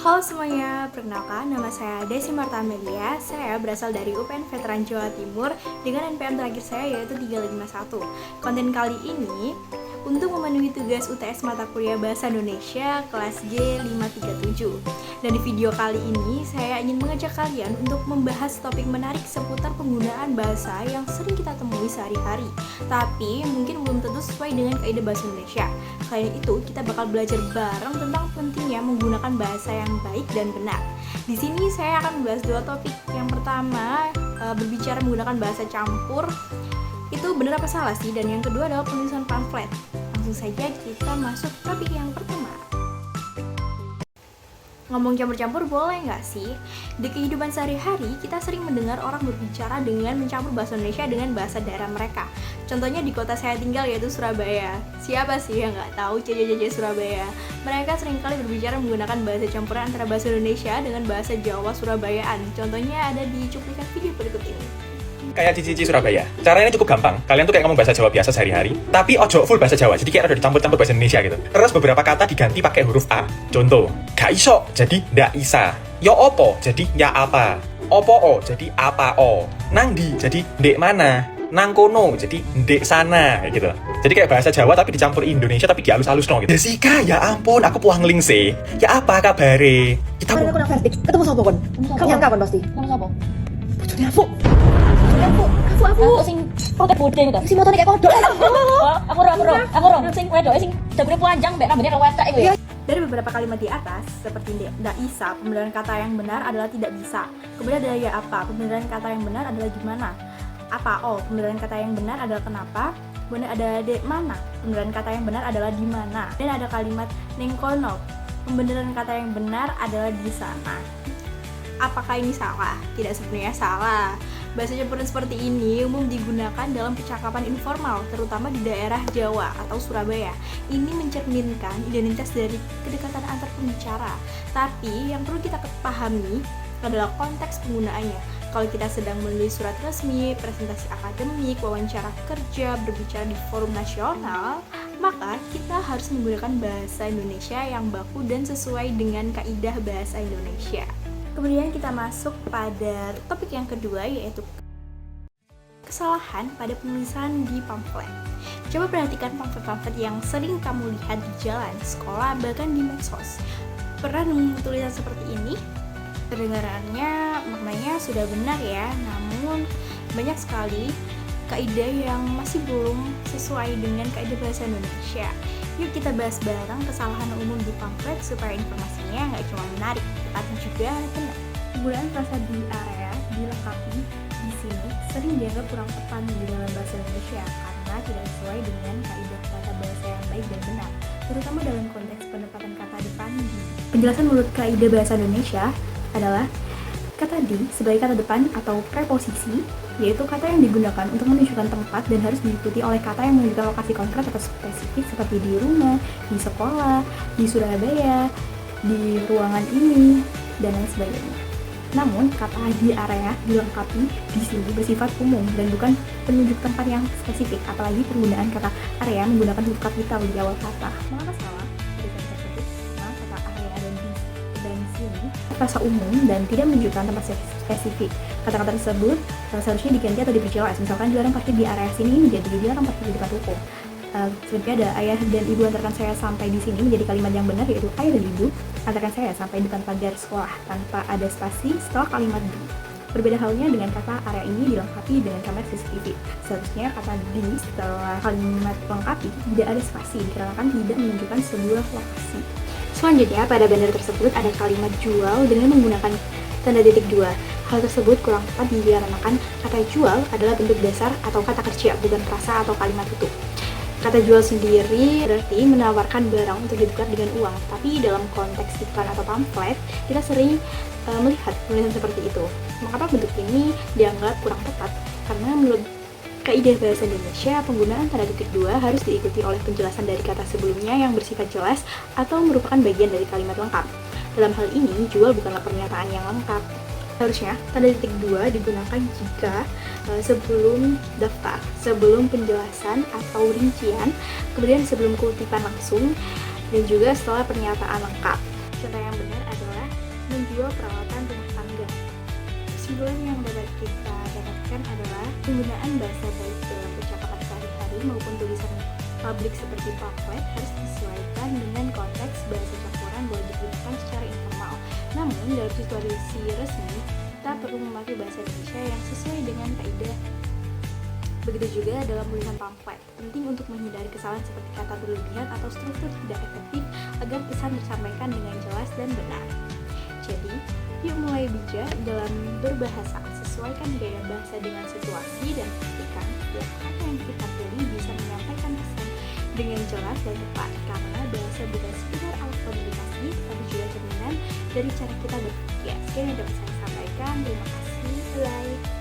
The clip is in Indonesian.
Halo semuanya, perkenalkan nama saya Desi Marta Amelia. Saya berasal dari UPN Veteran Jawa Timur dengan NPM terakhir saya yaitu 351. Konten kali ini untuk memenuhi tugas UTS mata kuliah Bahasa Indonesia kelas G537. Dan di video kali ini saya ingin mengajak kalian untuk membahas topik menarik seputar penggunaan bahasa yang sering kita temui sehari-hari, tapi mungkin belum tentu sesuai dengan kaidah bahasa Indonesia. Selain itu, kita bakal belajar bareng tentang pentingnya menggunakan bahasa yang baik dan benar. Di sini saya akan membahas dua topik. Yang pertama, berbicara menggunakan bahasa campur. Itu benar apa salah sih? Dan yang kedua adalah penulisan pamflet. Langsung saja kita masuk topik yang pertama. Ngomong campur-campur boleh nggak sih? Di kehidupan sehari-hari, kita sering mendengar orang berbicara dengan mencampur bahasa Indonesia dengan bahasa daerah mereka. Contohnya di kota saya tinggal yaitu Surabaya. Siapa sih yang nggak tahu CJJJ Surabaya? Mereka seringkali berbicara menggunakan bahasa campuran antara bahasa Indonesia dengan bahasa Jawa Surabayaan. Contohnya ada di cuplikan video berikut ini. Kayak cici Surabaya. Caranya cukup gampang. Kalian tuh kayak ngomong bahasa Jawa biasa sehari-hari, tapi ojo full bahasa Jawa. Jadi kayak ada dicampur-campur bahasa Indonesia gitu. Terus beberapa kata diganti pakai huruf A. Contoh, gak iso jadi ndak isa. Yo opo jadi ya apa. Opo o jadi apa o. Nang di jadi ndek mana. Nang kono jadi ndek sana gitu. Jadi kayak bahasa Jawa tapi dicampur Indonesia tapi dihalus-halus gitu. Jessica, ya ampun, aku puangling sih. Ya apa kabare? Kita Kemarin aku nang vertik, ketemu sapa kon? Kamu nyangka kon pasti. Kamu sapa? Bojone aku. Aku Sing protek bodeng to. si motone kayak kodok. Aku ro. Sing wedoke sing jambune panjang mbek rambutnya kewetek iku ya. Dari beberapa kalimat di atas, seperti ndak isa, pembenaran kata yang benar adalah tidak bisa. Kemudian ada ya apa, pembenaran kata yang benar adalah gimana. Apa oh, pembenaran kata yang benar adalah kenapa. Kemudian ada dek mana, pembenaran kata yang benar adalah di mana. Dan ada kalimat nengkono, pembenaran kata yang benar adalah di sana. Apakah ini salah? Tidak, sebenarnya salah. Bahasa campuran seperti ini umum digunakan dalam percakapan informal, terutama di daerah Jawa atau Surabaya. Ini mencerminkan identitas dari kedekatan antar pembicara. Tapi yang perlu kita pahami adalah konteks penggunaannya. Kalau kita sedang menulis surat resmi, presentasi akademik, wawancara kerja, berbicara di forum nasional, maka kita harus menggunakan bahasa Indonesia yang baku dan sesuai dengan kaidah bahasa Indonesia. Kemudian kita masuk pada topik yang kedua, yaitu kesalahan pada penulisan di pamflet. Coba perhatikan pamflet-pamflet yang sering kamu lihat di jalan, sekolah, bahkan di medsos. Pernah nemu tulisan seperti ini? Kedengarannya maknanya sudah benar ya, namun banyak sekali kaidah yang masih belum sesuai dengan kaidah bahasa Indonesia. Yuk kita bahas bareng kesalahan umum di pamflet supaya informasinya nggak cuma menarik, tapi juga benar. Penggunaan frasa di area dilengkapi di sini sering dianggap kurang tepat di dalam bahasa Indonesia karena tidak sesuai dengan kaidah tata bahasa yang baik dan benar, terutama dalam konteks penempatan kata depan di. Penjelasan menurut kaidah bahasa Indonesia adalah kata di sebagai kata depan atau preposisi, yaitu kata yang digunakan untuk menunjukkan tempat dan harus diikuti oleh kata yang menunjukkan lokasi konkret atau spesifik seperti di rumah, di sekolah, di Surabaya, di ruangan ini, dan lain sebagainya. Namun, kata di area dilengkapi di sini bersifat umum dan bukan penunjuk tempat yang spesifik, apalagi penggunaan kata area menggunakan huruf kapital di awal kata. Mengapa salah? Kata area dan sini frasa umum dan tidak menunjukkan tempat spesifik. Kata-kata tersebut seharusnya diganti atau diperjelas. Misalkan dilarang parkir di area sini menjadi dilarang parkir di dekat ruko. Seperti ada ayah dan ibu antarkan saya sampai di sini menjadi kalimat yang benar, yaitu ayah dan ibu antarkan saya sampai depan pagar sekolah tanpa ada spasi setelah kalimat di. Berbeda halnya dengan kata area ini dilengkapi dengan kamera CCTV. Seharusnya kata di setelah kalimat lengkapi tidak ada spasi dikarenakan tidak menunjukkan sebuah lokasi. Selanjutnya, pada banner tersebut ada kalimat jual dengan menggunakan tanda titik 2. Hal tersebut kurang tepat dikarenakan kata jual adalah bentuk dasar atau kata kerja, bukan frasa atau kalimat utuh. Kata jual sendiri berarti menawarkan barang untuk ditukar dengan uang, tapi dalam konteks iklan atau pamflet, kita sering melihat tulisan seperti itu. Mengapa bentuk ini dianggap kurang tepat? Karena menurut kaidah bahasa Indonesia, penggunaan tanda titik 2 harus diikuti oleh penjelasan dari kata sebelumnya yang bersifat jelas atau merupakan bagian dari kalimat lengkap. Dalam hal ini, jual bukanlah pernyataan yang lengkap. Seharusnya tanda titik 2 digunakan jika sebelum daftar, sebelum penjelasan atau rincian, kemudian sebelum kutipan langsung, dan juga setelah pernyataan lengkap. Contoh yang benar adalah menjual peralatan rumah tangga. Kesimpulan yang dapat kita dapatkan adalah penggunaan bahasa baik dalam percakapan sehari-hari maupun tulisan publik seperti pamflet harus disesuaikan dengan konteks. Bahasa campuran boleh digunakan secara informal. Namun dalam situasi resmi, kita perlu memakai bahasa Indonesia yang sesuai dengan kaidah. Begitu juga dalam tulisan pamflet. Penting untuk menghindari kesalahan seperti kata berlebihan atau struktur tidak efektif agar pesan tersampaikan dengan jelas dan benar. Jadi, yuk mulai bijak dalam berbahasa. Sesuaikan gaya bahasa dengan situasi dan pastikan setiap kata yang kita pilih bisa menyampaikan pesan dengan jelas dan tepat. Karena bahasa bukan sekedar alat komunikasi, tapi juga cerminan dari cara kita berpikir. Sekian yang dapat saya sampaikan. Terima kasih. Bye.